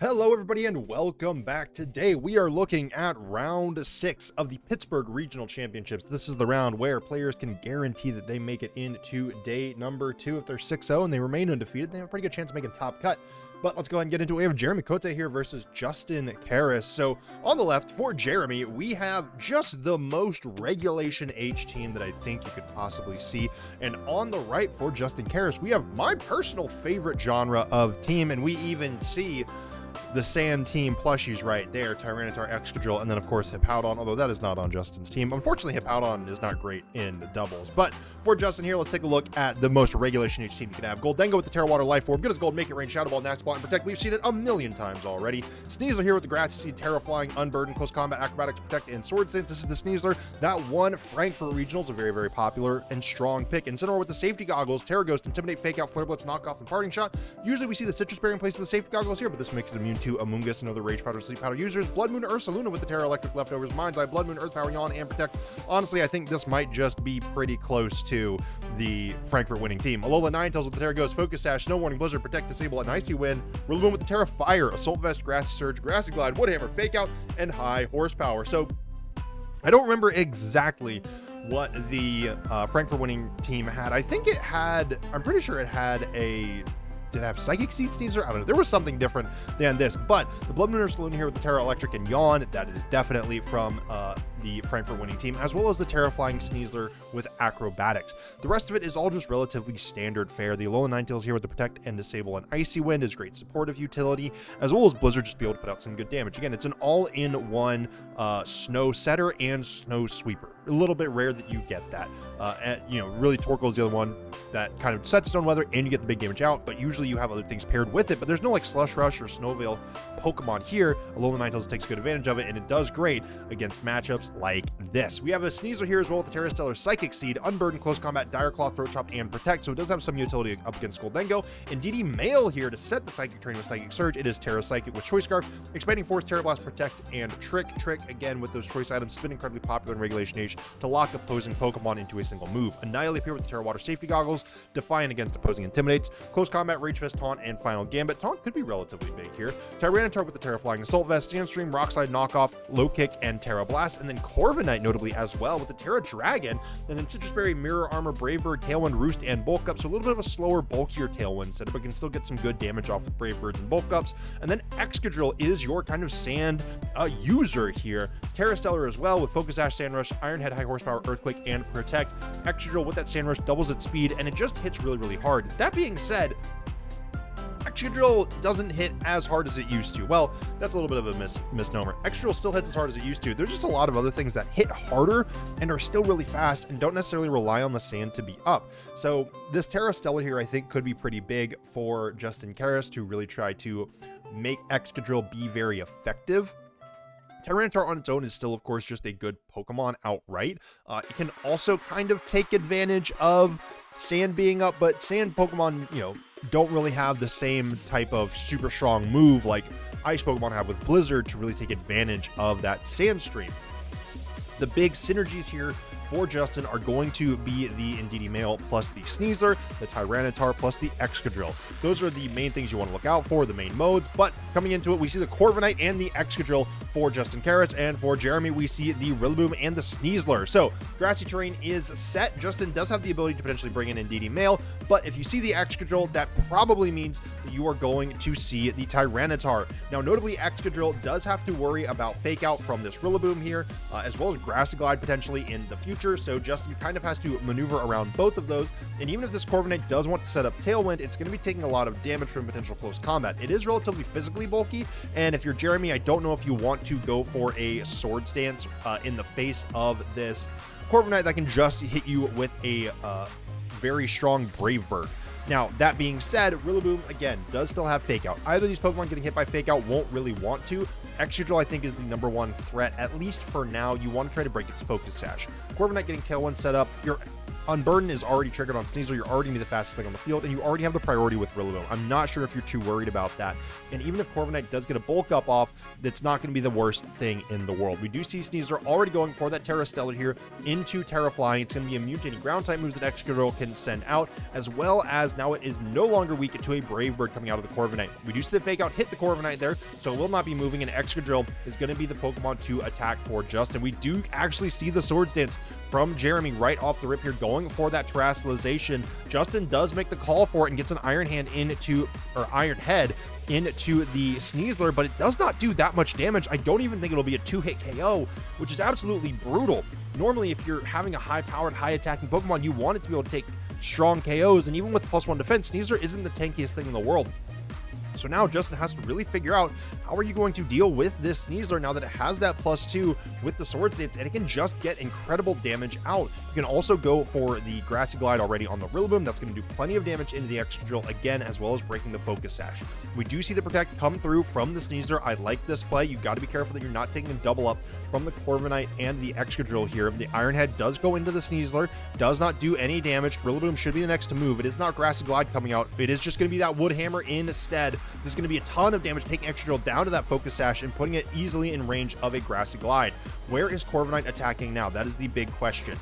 Hello everybody and welcome back. Today we are looking at round 6 of the Pittsburgh Regional Championships. This is the round where players can guarantee that they make it into day number 2. If they're 6-0 and they remain undefeated, they have a pretty good chance of making top cut. But let's go ahead and get into it. We have Jérémy Côté here versus Justin Carris. So on the left for Jérémy, we have just the most regulation H team that I think you could possibly see. And on the right for Justin Carris, we have my personal favorite genre of team, and we even see the Sand Team plushies right there, Tyranitar, Excadrill, and then of course Hippowdon, although that is not on Justin's team. Unfortunately, Hippowdon is not great in doubles. But for Justin here, let's take a look at the most regulation H team you can have. Goldengo with the Terra Water Life Orb, good as gold, Make It Rain, Shadow Ball, Nasty Ball, and Protect. We've seen it a million times already. Sneasler here with the Grassy Seed, Terra Flying, Unburden, Close Combat, Acrobatics, Protect, and Sword Stance. This is the Sneasler. That one Frankfurt Regionals, a very, very popular and strong pick. Incineroar with the Safety Goggles, Terra Ghost, Intimidate, Fake Out, Flare Blitz, Knockoff, and Parting Shot. Usually we see the Citrus Berry in place of the Safety Goggles here, but this makes it immune to Amoonguss and other Rage Powder, Sleep Powder users. Blood Moon, Ursaluna with the Terra Electric Leftovers, Mind's Eye, Blood Moon, Earth Power, Yawn, and Protect. Honestly, I think this might just be pretty close to the Frankfurt winning team. Alola Ninetales with the Terra Ghost, Focus Sash, Snow Warning, Blizzard, Protect, Disable, and Icy Wind. Rillaboom with the Terra Fire, Assault Vest, Grassy Surge, Grassy Glide, Woodhammer, Fake Out, and High Horsepower. So I don't remember exactly what the Frankfurt winning team had. I think it had, I'm pretty sure it had a, did it have Psychic Seed Sneasler? I don't know. There was something different than this, but the Blood Moon Saloon here with the Terra Electric and Yawn, that is definitely from the Frankfurt winning team, as well as the Terra Flying Sneasler with Acrobatics. The rest of it is all just relatively standard fare. The Alola Ninetales here with the Protect and Disable and Icy Wind is great supportive utility, as well as Blizzard just be able to put out some good damage. Again, it's an all-in-one Snow Setter and Snow Sweeper. A little bit rare that you get that. Really Torkoal is the other one that kind of sets Stone Weather and you get the big damage out, but usually you have other things paired with it, but there's no like Slush Rush or Snowveil Pokemon here. Alola Ninetales takes good advantage of it, and it does great against matchups like this. We have a Sneasler here as well with the Terra Stellar Psychic Seed, Unburden, Close Combat, Dire Claw, Throat Chop, and Protect, so it does have some utility up against Goldengo. Indeedee Mail here to set the Psychic Terrain with Psychic Surge. It is Terra Psychic with Choice Scarf, Expanding Force, Terra Blast, Protect, and Trick. Trick, again, with those choice items, has been incredibly popular in Regulation H to lock opposing Pokemon into a single move. Annihilate here with the Terra Water Safety Goggles, Defiant against opposing Intimidates, Close Combat, Rage Fist, Taunt, and Final Gambit. Taunt could be relatively big here. Tyranitar with the Terra Flying Assault Vest, Sandstream, Rockslide, Knockoff, Low Kick, and Terra Blast, and then Corviknight notably as well with the Terra Dragon, and then Citrus Berry, Mirror Armor, Brave Bird, Tailwind, Roost, and Bulk Up. So a little bit of a slower, bulkier Tailwind setup, but can still get some good damage off with Brave Birds and Bulk Ups. And then Excadrill is your kind of sand user here. Terra Stellar as well with Focus Sash, Sand Rush, Iron Head, High Horsepower, Earthquake, and Protect. Excadrill with that Sand Rush doubles its speed, and it just hits really, really hard. That being said, Excadrill doesn't hit as hard as it used to. Well, that's a little bit of a misnomer. Excadrill still hits as hard as it used to. There's just a lot of other things that hit harder and are still really fast and don't necessarily rely on the sand to be up. So this Terra Stellar here, I think, could be pretty big for Justin Carris to really try to make Excadrill be very effective. Tyranitar on its own is still, of course, just a good Pokemon outright. It can also kind of take advantage of sand being up, but sand Pokemon, don't really have the same type of super strong move like ice Pokemon have with Blizzard to really take advantage of that sand stream. The big synergies here for Justin are going to be the Indeedee Mail plus the Sneasler, the Tyranitar plus the Excadrill. Those are the main things you want to look out for, the main modes, but coming into it, we see the Corviknight and the Excadrill for Justin Carris, and for Jérémy, we see the Rillaboom and the Sneasler. So, Grassy Terrain is set. Justin does have the ability to potentially bring in Indeedee Mail, but if you see the Excadrill, that probably means that you are going to see the Tyranitar. Now, notably, Excadrill does have to worry about Fake Out from this Rillaboom here, as well as Grassy Glide potentially in the future. So Justin kind of has to maneuver around both of those, and even if this Corviknight does want to set up Tailwind, it's going to be taking a lot of damage from potential close combat. It is relatively physically bulky, and if you're Jérémy, I don't know if you want to go for a Sword Stance in the face of this Corviknight that can just hit you with a very strong Brave Bird. Now, that being said, Rillaboom, again, does still have Fake Out. Either of these Pokemon getting hit by Fake Out won't really want to. Excadrill, I think, is the #1 threat, at least for now. You want to try to break its Focus Sash. Corviknight getting Tailwind set up. You're Unburden is already triggered on Sneasler. You're already the fastest thing on the field, and you already have the priority with Rillaboom. I'm not sure if you're too worried about that. And even if Corviknight does get a bulk up off, that's not going to be the worst thing in the world. We do see Sneasler already going for that Terra Stellar here into Terra Flying. It's going to be immune to any ground type moves that Excadrill can send out, as well as now it is no longer weak to a Brave Bird coming out of the Corviknight. We do see the Fake Out hit the Corviknight there, so it will not be moving, and Excadrill is going to be the Pokemon to attack for Justin. We do actually see the Swords Dance from Jérémy right off the rip here, going for that Terastallization. Justin does make the call for it and gets an Iron Head into the Sneasler, but it does not do that much damage. I don't even think it'll be a 2-hit KO, which is absolutely brutal. Normally, if you're having a high-powered, high-attacking Pokemon, you want it to be able to take strong KOs, and even with +1 defense, Sneasler isn't the tankiest thing in the world. So now Justin has to really figure out how are you going to deal with this Sneasler now that it has that +2 with the Swords Dance, and it can just get incredible damage out. You can also go for the Grassy Glide already on the Rillaboom. That's going to do plenty of damage into the Excadrill again, as well as breaking the Focus Sash. We do see the Protect come through from the Sneasler. I like this play. You got to be careful that you're not taking a double up from the Corviknight and the Excadrill here. The Iron Head does go into the Sneasler, does not do any damage. Rillaboom should be the next to move. It is not Grassy Glide coming out. It is just going to be that Wood Hammer instead. This is going to be a ton of damage, taking Excadrill down to that Focus Sash and putting it easily in range of a Grassy Glide. Where is Corviknight attacking now? That is the big question.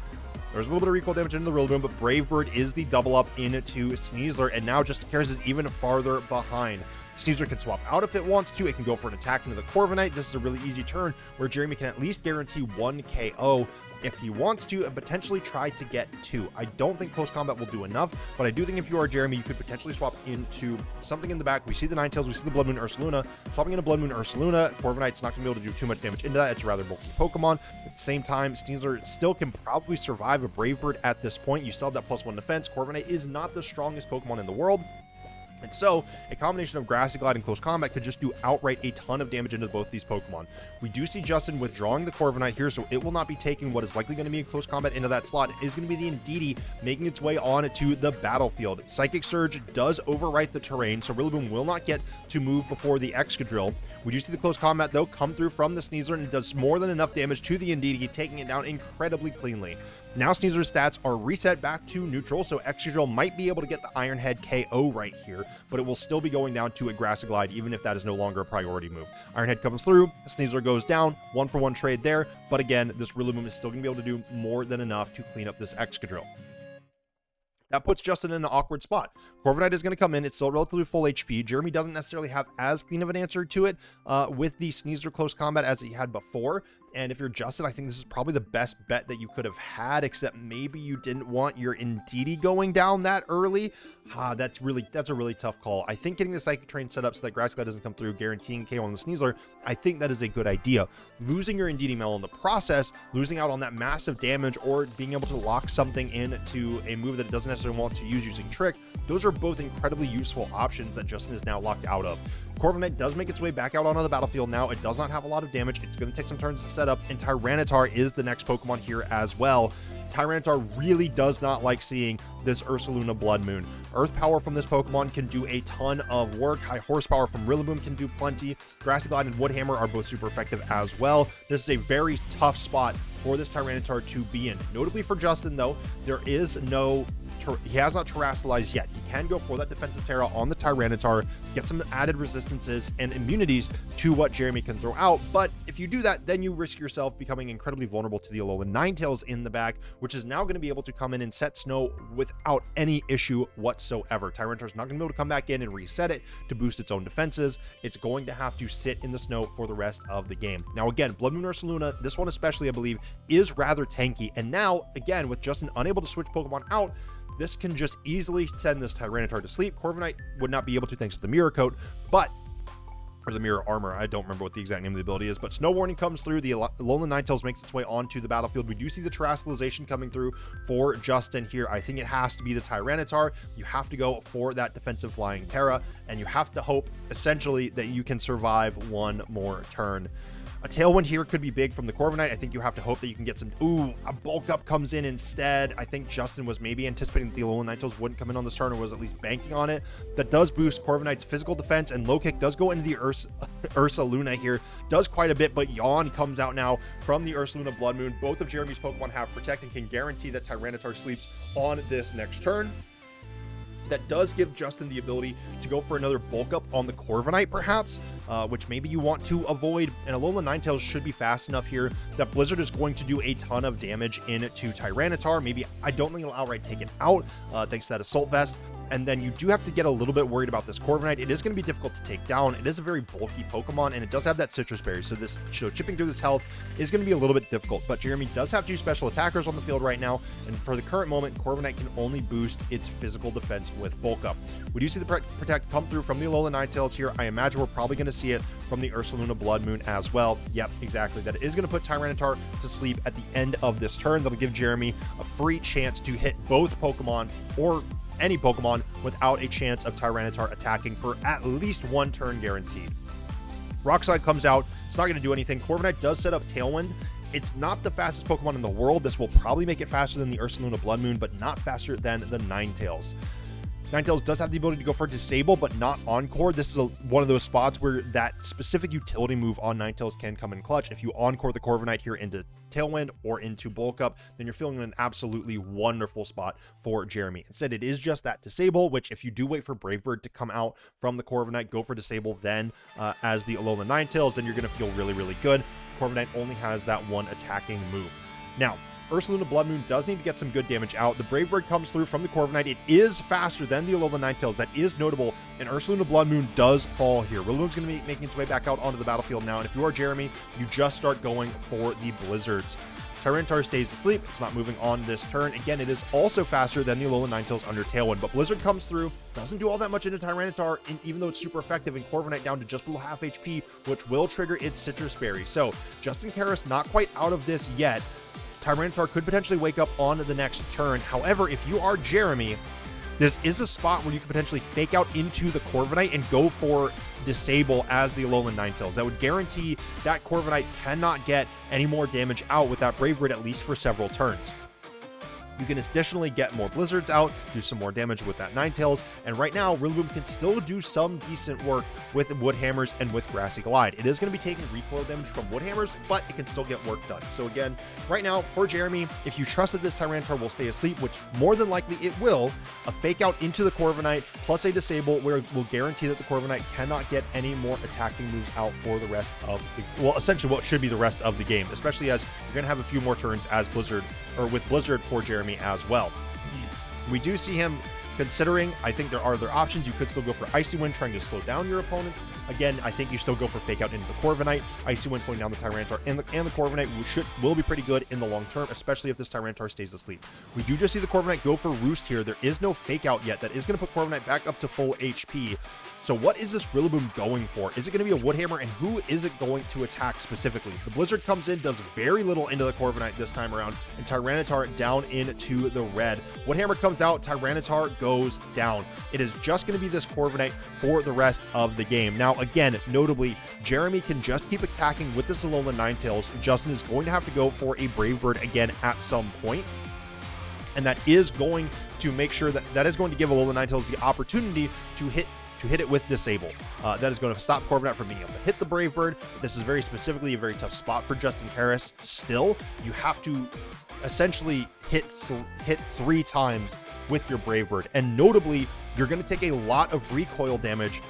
There's a little bit of recoil damage into the Rillaboom, but Brave Bird is the double up into Sneasler, and now just Carris is even farther behind. Sneasler can swap out if it wants to. It can go for an attack into the Corviknight. This is a really easy turn where Jérémy can at least guarantee 1 KO if he wants to, and potentially try to get 2. I don't think close combat will do enough, but I do think if you are Jérémy, you could potentially swap into something in the back. We see the Ninetales, we see the Blood Moon Ursaluna. Swapping into Blood Moon Ursaluna, Corviknight's not going to be able to do too much damage into that. It's a rather bulky Pokemon. At the same time, Sneasler still can probably survive a Brave Bird at this point. You still have that +1 defense. Corviknight is not the strongest Pokemon in the world. And so, a combination of Grassy Glide and Close Combat could just do outright a ton of damage into both these Pokemon. We do see Justin withdrawing the Corviknight here, so it will not be taking what is likely going to be in Close Combat into that slot. It is going to be the Indeedee making its way on to the battlefield. Psychic Surge does overwrite the terrain, so Rillaboom will not get to move before the Excadrill. We do see the Close Combat, though, come through from the Sneasler, and it does more than enough damage to the Indeedee, taking it down incredibly cleanly. Now Sneasler's stats are reset back to neutral, so Excadrill might be able to get the Iron Head KO right here, but it will still be going down to a Grassy Glide, even if that is no longer a priority move. Iron Head comes through, Sneasler goes down, 1-for-1 trade there, but again, this Rillaboom is still going to be able to do more than enough to clean up this Excadrill. That puts Justin in an awkward spot. Corviknight is going to come in. It's still relatively full HP. Jérémy doesn't necessarily have as clean of an answer to it with the Sneasler Close Combat as he had before. And if you're Justin, I think this is probably the best bet that you could have had, except maybe you didn't want your Indeedee going down that early. That's a really tough call. I think getting the Psychic Train set up so that Grassy Glide doesn't come through, guaranteeing KO on the Sneasler, I think that is a good idea. Losing your Indeedee Mel in the process, losing out on that massive damage, or being able to lock something into a move that it doesn't necessarily want to use using Trick, those are both incredibly useful options that Justin is now locked out of. Corviknight does make its way back out onto the battlefield now. It does not have a lot of damage. It's going to take some turns to set up, and Tyranitar is the next Pokemon here as well. Tyranitar really does not like seeing this Ursaluna Blood Moon. Earth Power from this Pokemon can do a ton of work. High Horsepower from Rillaboom can do plenty. Grassy Glide and Wood Hammer are both super effective as well. This is a very tough spot for this Tyranitar to be in. Notably for Justin, though, there is no... he has not Terastallized yet. He can go for that defensive Terra on the Tyranitar, get some added resistances and immunities to what Jérémy can throw out, but if you do that, then you risk yourself becoming incredibly vulnerable to the Alolan Ninetales in the back, which is now going to be able to come in and set snow without any issue whatsoever. Tyranitar's not going to be able to come back in and reset it to boost its own defenses. It's going to have to sit in the snow for the rest of the game. Now again, Blood Moon Ursaluna, this one especially, I believe, is rather tanky, and now, again, with Justin unable to switch Pokemon out, this can just easily send this Tyranitar to sleep. Corviknight would not be able to thanks to the Mirror Coat, or the Mirror Armor. I don't remember what the exact name of the ability is, but Snow Warning comes through. The Alolan Ninetales makes its way onto the battlefield. We do see the Terastallization coming through for Justin here. I think it has to be the Tyranitar. You have to go for that defensive Flying Terra, and you have to hope, essentially, that you can survive one more turn. A Tailwind here could be big from the Corviknight. I think you have to hope that you can get some... Ooh, a Bulk Up comes in instead. I think Justin was maybe anticipating that the Alolan Ninetales wouldn't come in on this turn, or was at least banking on it. That does boost Corviknight's physical defense, and Low Kick does go into the Ursaluna here. Does quite a bit, but Yawn comes out now from the Ursaluna Blood Moon. Both of Jeremy's Pokemon have Protect and can guarantee that Tyranitar sleeps on this next turn. That does give Justin the ability to go for another Bulk Up on the Corviknight, perhaps, which maybe you want to avoid. And Alolan Ninetales should be fast enough here that Blizzard is going to do a ton of damage into Tyranitar. Maybe I don't think it'll outright take it out, thanks to that Assault Vest. And then you do have to get a little bit worried about this Corviknight. It is going to be difficult to take down. It is a very bulky Pokemon, and it does have that Citrus Berry. So chipping through this health is going to be a little bit difficult. But Jeremy does have 2 special attackers on the field right now. And for the current moment, Corviknight can only boost its physical defense with Bulk Up. We do see the Protect come through from the Alolan Ninetales here. I imagine we're probably going to see it from the Ursaluna Blood Moon as well. Yep, exactly. That is going to put Tyranitar to sleep at the end of this turn. That'll give Jeremy a free chance to hit both Pokemon, or any Pokemon, without a chance of Tyranitar attacking for at least 1 turn guaranteed. Rock Slide comes out. It's not going to do anything. Corviknight does set up Tailwind. It's not the fastest Pokemon in the world. This will probably make it faster than the Ursaluna Blood Moon, but not faster than the Ninetales. Ninetales does have the ability to go for Disable, but not Encore. This is one of those spots where that specific utility move on Ninetales can come in clutch. If you Encore the Corviknight here into Tailwind or into Bulk Up, then you're feeling in an absolutely wonderful spot for Jeremy. Instead, it is just that Disable, which if you do wait for Brave Bird to come out from the Corviknight, go for Disable then as the Alolan Ninetales, then you're going to feel really, really good. Corviknight only has that 1 attacking move. Now, Ursaluna Blood Moon does need to get some good damage out. The Brave Bird comes through from the Corviknight. It is faster than the Alolan Ninetales. That is notable, and Ursaluna Blood Moon does fall here. Rillaboom's going to be making its way back out onto the battlefield now, and if you are Jeremy, you just start going for the Blizzards. Tyranitar stays asleep. It's not moving on this turn. Again, it is also faster than the Alolan Ninetales under Tailwind, but Blizzard comes through, doesn't do all that much into Tyranitar, even though it's super effective, and Corviknight down to just below half HP, which will trigger its Citrus Berry. So, Justin Carris not quite out of this yet. Tyranitar could potentially wake up on the next turn. However, if you are Jeremy, this is a spot where you could potentially fake out into the Corviknight and go for Disable as the Alolan Ninetales. That would guarantee that Corviknight cannot get any more damage out with that Brave Bird, at least for several turns. You can additionally get more Blizzards out, do some more damage with that Ninetales, and right now, Rillaboom can still do some decent work with Wood Hammers and with Grassy Glide. It is going to be taking recoil damage from Wood Hammers, but it can still get work done. So again, right now, for Jeremy, if you trust that this Tyranitar will stay asleep, which more than likely it will, a fake out into the Corviknight plus a Disable where will guarantee that the Corviknight cannot get any more attacking moves out for the rest of the, well, essentially what should be the rest of the game, especially as you're going to have a few more turns as Blizzard, or with Blizzard for Jeremy as well. We do see him considering, I think there are other options. You could still go for Icy Wind, trying to slow down your opponents. Again, I think you still go for Fake Out into the Corviknight. Icy Wind slowing down the Tyranitar and the Corviknight will be pretty good in the long term, especially if this Tyranitar stays asleep. We do just see the Corviknight go for Roost here. There is no Fake Out yet. That is going to put Corviknight back up to full HP. So what is this Rillaboom going for? Is it going to be a Wood Hammer, and who is it going to attack specifically? The Blizzard comes in, does very little into the Corviknight this time around, and Tyranitar down into the red. Wood Hammer comes out, Tyranitar goes down. It is just going to be this Corviknight for the rest of the game. Now, again, notably, Jeremy can just keep attacking with this Alolan Ninetales. Justin is going to have to go for a Brave Bird again at some point, and that is going to make sure that is going to give Alolan Ninetales the opportunity to hit it with Disable. That is going to stop Corviknight from being able to hit the Brave Bird. This is very specifically a very tough spot for Justin Carris. Still, you have to essentially hit 3 times with your Brave Bird, and notably, you're going to take a lot of recoil damage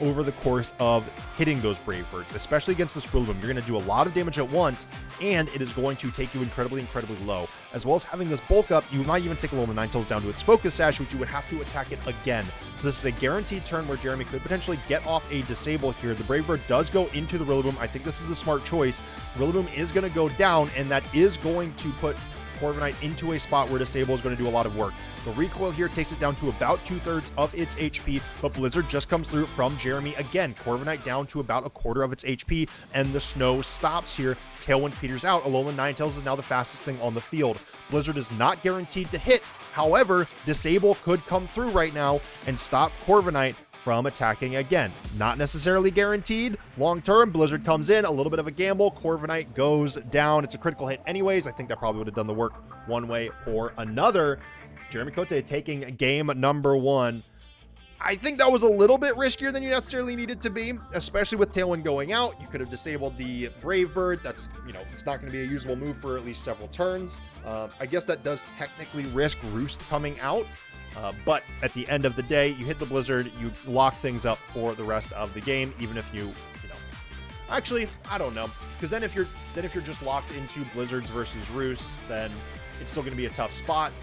over the course of hitting those Brave Birds, especially against this Rillaboom. You're going to do a lot of damage at once, and it is going to take you incredibly low. As well as having this Bulk Up, you might even take Alolan Ninetales down to its Focus Sash, which you would have to attack it again. So this is a guaranteed turn where Jeremy could potentially get off a Disable here. The Brave Bird does go into the Rillaboom. I think this is the smart choice. Rillaboom is going to go down, and that is going to put Corviknight into a spot where Disable is going to do a lot of work. The recoil here takes it down to about 2/3 of its HP, but Blizzard just comes through from Jeremy again. Corviknight down to about 1/4 of its HP, and the snow stops here. Tailwind peters out. Alolan Ninetales is now the fastest thing on the field. Blizzard is not guaranteed to hit. However, Disable could come through right now and stop Corviknight from attacking again. Not necessarily guaranteed. Long term, Blizzard comes in, a little bit of a gamble. Corviknight goes down. It's a critical hit anyways. I think that probably would have done the work one way or another. Jérémy Côté taking game number 1. I think that was a little bit riskier than you necessarily needed to be, especially with Tailwind going out. You could have disabled the Brave Bird. That's, it's not going to be a usable move for at least several turns. I guess that does technically risk Roost coming out. But at the end of the day, you hit the Blizzard, you lock things up for the rest of the game, even if actually, I don't know. Because then if you're just locked into Blizzards versus Roosts, then it's still going to be a tough spot.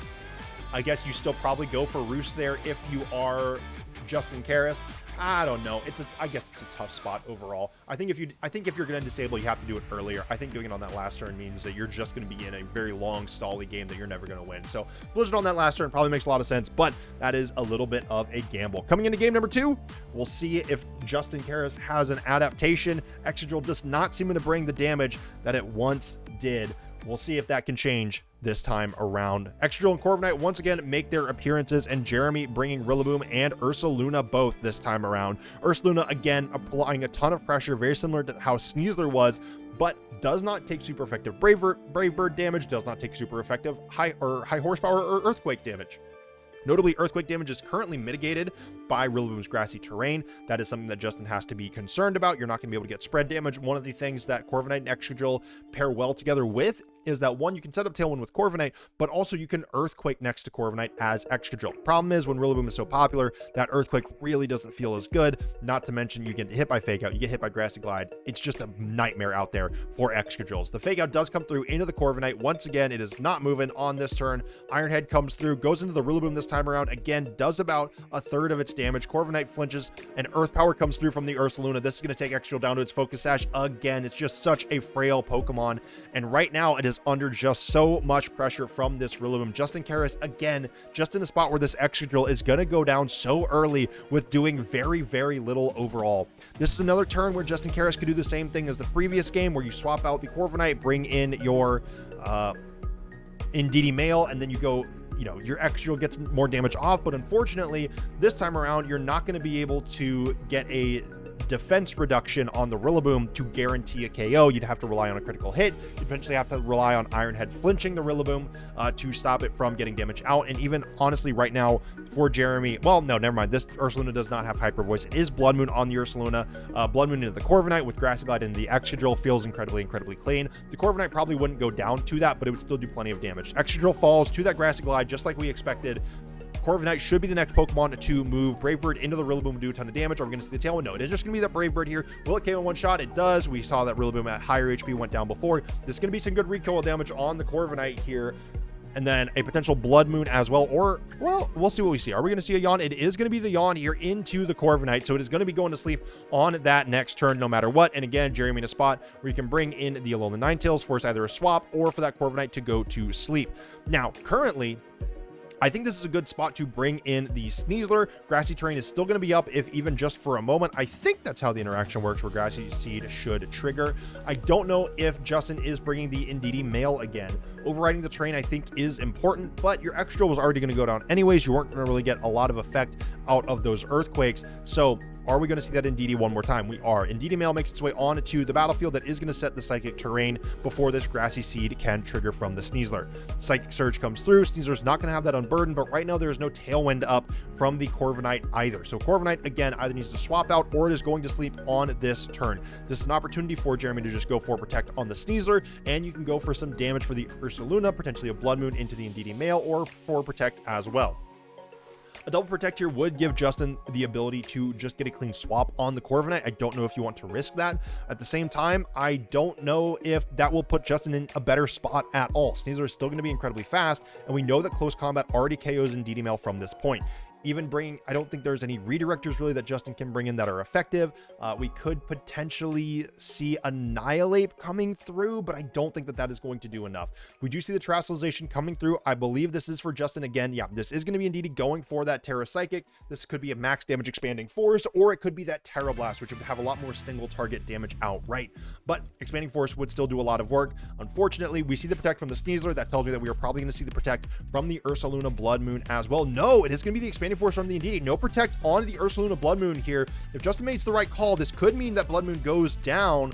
I guess you still probably go for Roost there if you are Justin Carris. I don't know. I guess it's a tough spot overall. I think if you're going to disable, you have to do it earlier. I think doing it on that last turn means that you're just going to be in a very long stally game that you're never going to win. So Blizzard on that last turn probably makes a lot of sense, but that is a little bit of a gamble. Coming into game number 2, we'll see if Justin Carris has an adaptation. Excadrill does not seem to bring the damage that it once did. We'll see if that can change this time around. Excadrill and Corviknight once again make their appearances, and Jérémy bringing Rillaboom and Ursaluna both this time around. Ursaluna again applying a ton of pressure, very similar to how Sneasler was, but does not take super effective Brave Bird damage, does not take super effective high horsepower or Earthquake damage. Notably, Earthquake damage is currently mitigated by Rillaboom's grassy terrain. That is something that Justin has to be concerned about. You're not going to be able to get spread damage. One of the things that Corviknight and Excadrill pair well together with is that, one, you can set up Tailwind with Corviknight, but also you can Earthquake next to Corviknight as Excadrill. Problem is, when Rillaboom is so popular, that Earthquake really doesn't feel as good. Not to mention, you get hit by Fake Out, you get hit by Grassy Glide. It's just a nightmare out there for Excadrills. The Fake Out does come through into the Corviknight. Once again, it is not moving on this turn. Iron Head comes through, goes into the Rillaboom this time around. Again, does about a third of its damage. Corviknight flinches, and Earth Power comes through from the Ursaluna. This is going to take Excadrill down to its Focus Sash again. It's just such a frail Pokemon, and right now it is under just so much pressure from this Rillaboom. Justin Carris, again, just in a spot where this Excadrill is going to go down so early with doing very, very little overall. This is another turn where Justin Carris could do the same thing as the previous game, where you swap out the Corviknight, bring in your Indeedee Male, and then you go, your Excadrill gets more damage off. But unfortunately, this time around, you're not going to be able to get a defense reduction on the Rillaboom to guarantee a KO. You'd have to rely on a critical hit. You'd potentially have to rely on Iron Head flinching the Rillaboom to stop it from getting damage out. And even honestly right now for Jérémy, well, no, never mind. This Ursaluna does not have Hyper Voice. It is Blood Moon on the Ursaluna. Blood Moon into the Corviknight with Grassy Glide into the Excadrill feels incredibly clean. The Corviknight probably wouldn't go down to that, but it would still do plenty of damage. Excadrill falls to that Grassy Glide just like we expected. Corviknight should be the next Pokemon to move Brave Bird into the Rillaboom and do a ton of damage. Are we going to see the Tailwind? No, it is just going to be that Brave Bird here. Will it KO in one shot? It does. We saw that Rillaboom at higher HP went down before. This is going to be some good recoil damage on the Corviknight here. And then a potential Blood Moon as well. Or, well, we'll see what we see. Are we going to see a Yawn? It is going to be the Yawn here into the Corviknight. So it is going to be going to sleep on that next turn no matter what. And again, Jérémy in a spot where you can bring in the Alolan Ninetales, force either a swap or for that Corviknight to go to sleep. Now, currently, I think this is a good spot to bring in the Sneasler. Grassy Terrain is still going to be up, if even just for a moment. I think that's how the interaction works, where Grassy Seed should trigger. I don't know if Justin is bringing the Indeedee Male again. Overriding the terrain, I think, is important, but your Excadrill was already going to go down anyways. You weren't going to really get a lot of effect out of those Earthquakes. So are we going to see that Indeedee one more time? We are. Indeedee Male makes its way onto the battlefield. That is going to set the Psychic Terrain before this Grassy Seed can trigger from the Sneasler. Psychic Surge comes through. Sneasler's not going to have that unburdened, but right now there is no Tailwind up from the Corviknight either. So Corviknight, again, either needs to swap out or it is going to sleep on this turn. This is an opportunity for Jérémy to just go for Protect on the Sneasler, and you can go for some damage for the Ursaluna, potentially a Blood Moon into the Indeedee Male, or for Protect as well. A double Protect here would give Justin the ability to just get a clean swap on the Corviknight. I don't know if you want to risk that. At the same time, I don't know if that will put Justin in a better spot at all. Sneasler is still going to be incredibly fast, and we know that Close Combat already KOs Indeedee Male from this point. Even bringing, I don't think there's any redirectors really that Justin can bring in that are effective. We could potentially see Annihilate coming through, but I don't think that that is going to do enough. We do see the Terastallization coming through. I believe this is for Justin again. Yeah, this is going to be Indeedee going for that Terra Psychic. This could be a max damage expanding force, or it could be that Terra Blast, which would have a lot more single target damage outright. But expanding force would still do a lot of work. Unfortunately, we see the Protect from the Sneasler. That tells me that we are probably going to see the Protect from the Ursaluna Blood Moon as well. No, it is going to be the expanding Expanding Force from the Indeedee. No Protect onto the Ursaluna Blood Moon here. If Justin makes the right call, this could mean that Blood Moon goes down.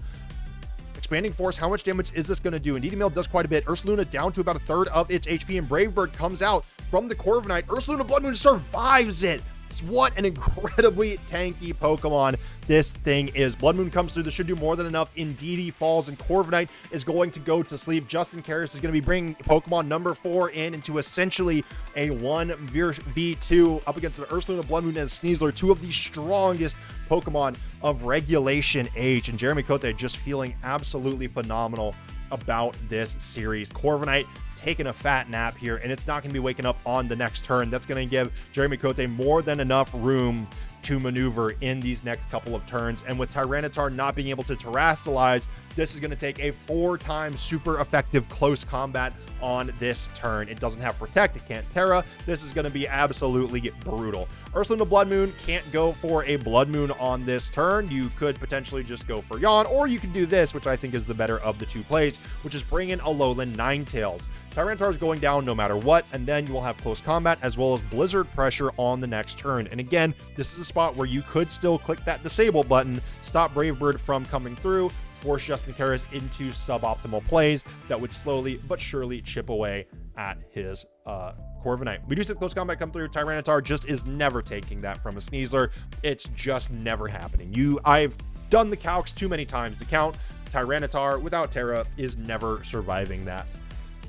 Expanding Force, how much damage is this going to do? Indeedee Mail does quite a bit. Ursaluna down to about a third of its HP, and Brave Bird comes out from the Corviknight. Ursaluna Blood Moon survives it. What an incredibly tanky Pokemon this thing is. Blood Moon comes through. This should do more than enough. Indeedee falls, and Corviknight is going to go to sleep. Justin Carris is going to be bringing Pokemon number 4 into essentially a 1v2 up against the Ursaluna Blood Moon and Sneasler, two of the strongest Pokemon of Regulation Age. And Jérémy Côté just feeling absolutely phenomenal about this series. Corviknight taking a fat nap here, and it's not going to be waking up on the next turn. That's going to give Jérémy Côté more than enough room to maneuver in these next couple of turns. And with Tyranitar not being able to terastallize, this is going to take a 4-time super effective close combat on this turn. It doesn't have Protect, it can't Terra. This is going to be absolutely brutal. Ursaluna Blood Moon can't go for a Blood Moon on this turn. You could potentially just go for Yawn, or you can do this, which I think is the better of the two plays, which is bring in Alolan Ninetales. Tyranitar is going down no matter what, and then you will have close combat as well as Blizzard Pressure on the next turn. And again, this is a spot where you could still click that disable button, stop Brave Bird from coming through, force Justin Carris into suboptimal plays that would slowly but surely chip away at his Corviknight. We do see the close combat come through. Tyranitar just is never taking that from a Sneasler. It's just never happening. I've done the calcs too many times to count. Tyranitar without Terra is never surviving that.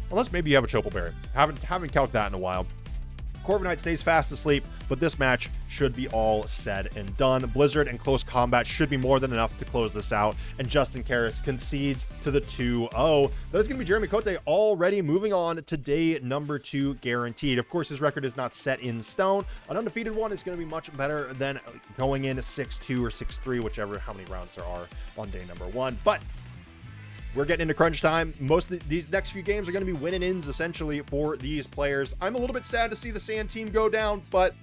Unless maybe you have a Chople Berry. Haven't calced that in a while. Corviknight stays fast asleep, but this match should be all said and done. Blizzard and close combat should be more than enough to close this out, and Justin Carris concedes to the 2-0. That is going to be Jérémy Côté already moving on to day number 2 guaranteed. Of course, his record is not set in stone. An undefeated one is going to be much better than going in 6-2 or 6-3, how many rounds there are on day number 1. But we're getting into crunch time. Most of these next few games are going to be win-and-ins essentially for these players. I'm a little bit sad to see the Sand team go down, but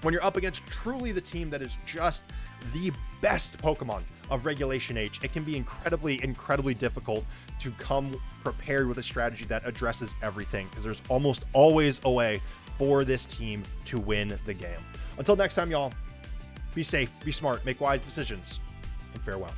when you're up against truly the team that is just the best Pokemon of Regulation Age, it can be incredibly difficult to come prepared with a strategy that addresses everything, because there's almost always a way for this team to win the game. Until next time, y'all, be safe, be smart, make wise decisions, and farewell.